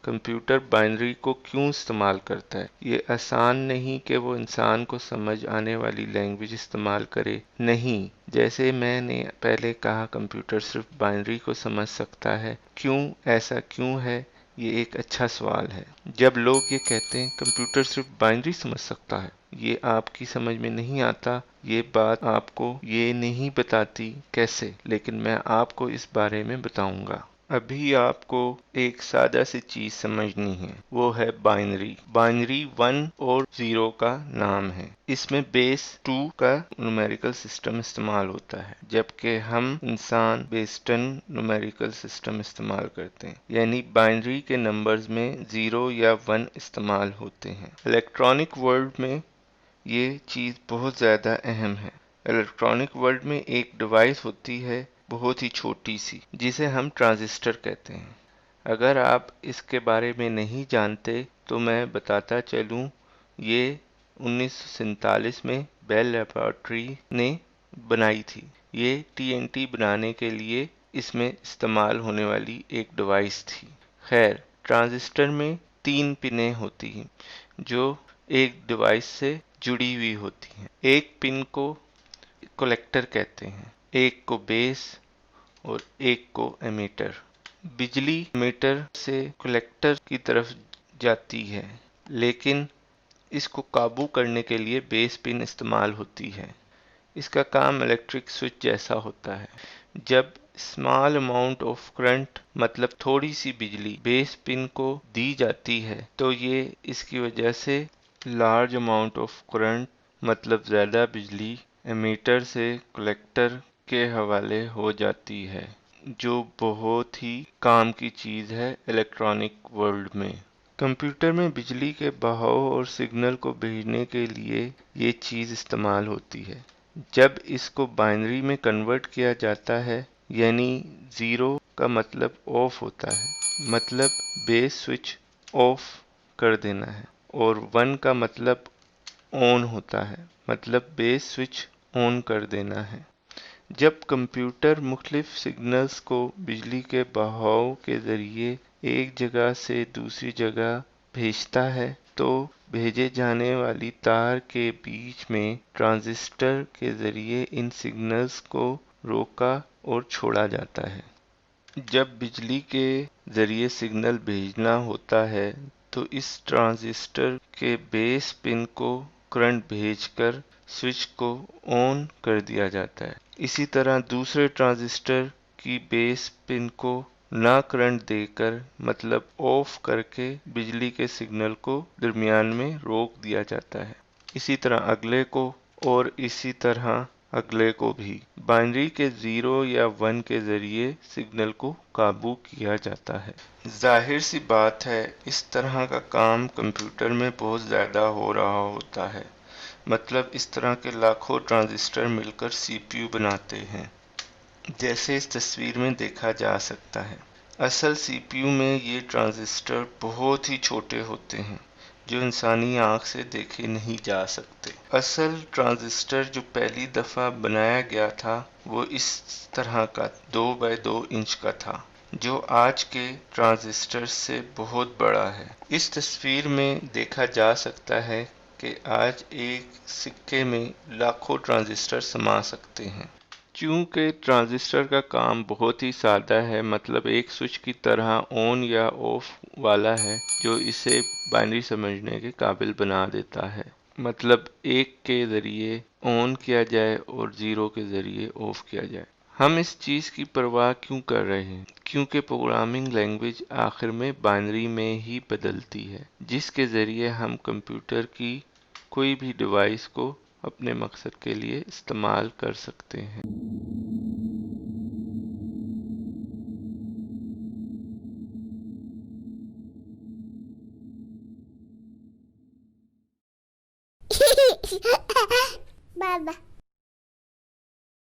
Computer binary کو کیوں استعمال کرتا ہے؟ یہ آسان نہیں کہ وہ انسان کو سمجھ آنے والی لینگویج استعمال کرے، نہیں، جیسے میں نے پہلے کہا کمپیوٹر صرف بائنری کو سمجھ سکتا ہے۔ کیوں ایسا کیوں ہے؟ یہ ایک اچھا سوال ہے۔ جب لوگ یہ کہتے ہیں کمپیوٹر صرف بائنری سمجھ سکتا ہے، یہ آپ کی سمجھ میں نہیں آتا، یہ بات آپ کو یہ نہیں بتاتی کیسے، لیکن میں آپ کو اس بارے میں بتاؤں گا۔ ابھی آپ کو ایک سادہ سی چیز سمجھنی ہے، وہ ہے بائنری۔ بائنری 1 اور 0 کا نام ہے۔ اس میں بیس 2 کا نومیریکل سسٹم استعمال ہوتا ہے، جبکہ ہم انسان بیس 10 نومیریکل سسٹم استعمال کرتے ہیں، یعنی بائنری کے نمبرز میں 0 یا 1 استعمال ہوتے ہیں۔ الیکٹرانک ورلڈ میں یہ چیز بہت زیادہ اہم ہے۔ الیکٹرانک ورلڈ میں ایک ڈیوائس ہوتی ہے بہت ہی چھوٹی سی، جسے ہم ٹرانزسٹر کہتے ہیں۔ اگر آپ اس کے بارے میں نہیں جانتے تو میں بتاتا چلوں، یہ 1947 میں بیل لیبارٹری نے بنائی تھی۔ یہ TNT بنانے کے لیے اس میں استعمال ہونے والی ایک ڈیوائس تھی۔ خیر، ٹرانزسٹر میں 3 پنیں ہوتی ہیں جو ایک ڈیوائس سے جڑی ہوئی ہوتی ہیں۔ ایک پن کو کلیکٹر کہتے ہیں، ایک کو بیس اور ایک کو ایمیٹر۔ بجلی ایمیٹر سے کلیکٹر کی طرف جاتی ہے، لیکن اس کو قابو کرنے کے لیے بیس پن استعمال ہوتی ہے۔ اس کا کام الیکٹرک سوئچ جیسا ہوتا ہے۔ جب اسمال اماؤنٹ آف کرنٹ مطلب تھوڑی سی بجلی بیس پن کو دی جاتی ہے تو یہ اس کی وجہ سے لارج اماؤنٹ آف کرنٹ مطلب زیادہ بجلی ایمیٹر سے کلیکٹر کے حوالے ہو جاتی ہے، جو بہت ہی کام کی چیز ہے الیکٹرانک ورلڈ میں۔ کمپیوٹر میں بجلی کے بہاؤ اور سگنل کو بھیجنے کے لیے یہ چیز استعمال ہوتی ہے۔ جب اس کو بائنری میں کنورٹ کیا جاتا ہے، یعنی 0 کا مطلب آف ہوتا ہے، مطلب بیس سوئچ آف کر دینا ہے، اور 1 کا مطلب آن ہوتا ہے، مطلب بیس سوئچ آن کر دینا ہے۔ جب کمپیوٹر مختلف سگنلز کو بجلی کے بہاؤ کے ذریعے ایک جگہ سے دوسری جگہ بھیجتا ہے تو بھیجے جانے والی تار کے بیچ میں ٹرانزسٹر کے ذریعے ان سگنلز کو روکا اور چھوڑا جاتا ہے۔ جب بجلی کے ذریعے سگنل بھیجنا ہوتا ہے تو اس ٹرانزسٹر کے بیس پن کو کرنٹ بھیج کر سوئچ کو آن کر دیا جاتا ہے۔ اسی طرح دوسرے ٹرانزسٹر کی بیس پن کو نہ کرنٹ دے کر مطلب آف کر کے بجلی کے سگنل کو درمیان میں روک دیا جاتا ہے۔ اسی طرح اگلے کو اور اسی طرح اگلے کو بھی بائنری کے 0 یا 1 کے ذریعے سگنل کو قابو کیا جاتا ہے۔ ظاہر سی بات ہے اس طرح کا کام کمپیوٹر میں بہت زیادہ ہو رہا ہوتا ہے، مطلب اس طرح کے لاکھوں ٹرانزسٹر مل کر CPU بناتے ہیں، جیسے اس تصویر میں دیکھا جا سکتا ہے۔ اصل CPU میں یہ ٹرانزسٹر بہت ہی چھوٹے ہوتے ہیں جو انسانی آنکھ سے دیکھے نہیں جا سکتے۔ اصل ٹرانزسٹر جو پہلی دفعہ بنایا گیا تھا وہ اس طرح کا 2 بائی 2 انچ کا تھا، جو آج کے ٹرانزسٹر سے بہت بڑا ہے۔ اس تصویر میں دیکھا جا سکتا ہے کہ آج ایک سکے میں لاکھوں ٹرانزسٹر سما سکتے ہیں۔ چونکہ ٹرانزسٹر کا کام بہت ہی سادہ ہے، مطلب ایک سوئچ کی طرح آن یا آف والا ہے جو اسے بائنری سمجھنے کے قابل بنا دیتا ہے، مطلب 1 کے ذریعے آن کیا جائے اور 0 کے ذریعے آف کیا جائے۔ ہم اس چیز کی پرواہ کیوں کر رہے ہیں؟ کیونکہ پروگرامنگ لینگویج آخر میں بائنری میں ہی بدلتی ہے، جس کے ذریعے ہم کمپیوٹر کی کوئی بھی ڈیوائس کو اپنے مقصد کے لیے استعمال کر سکتے ہیں۔ Baba.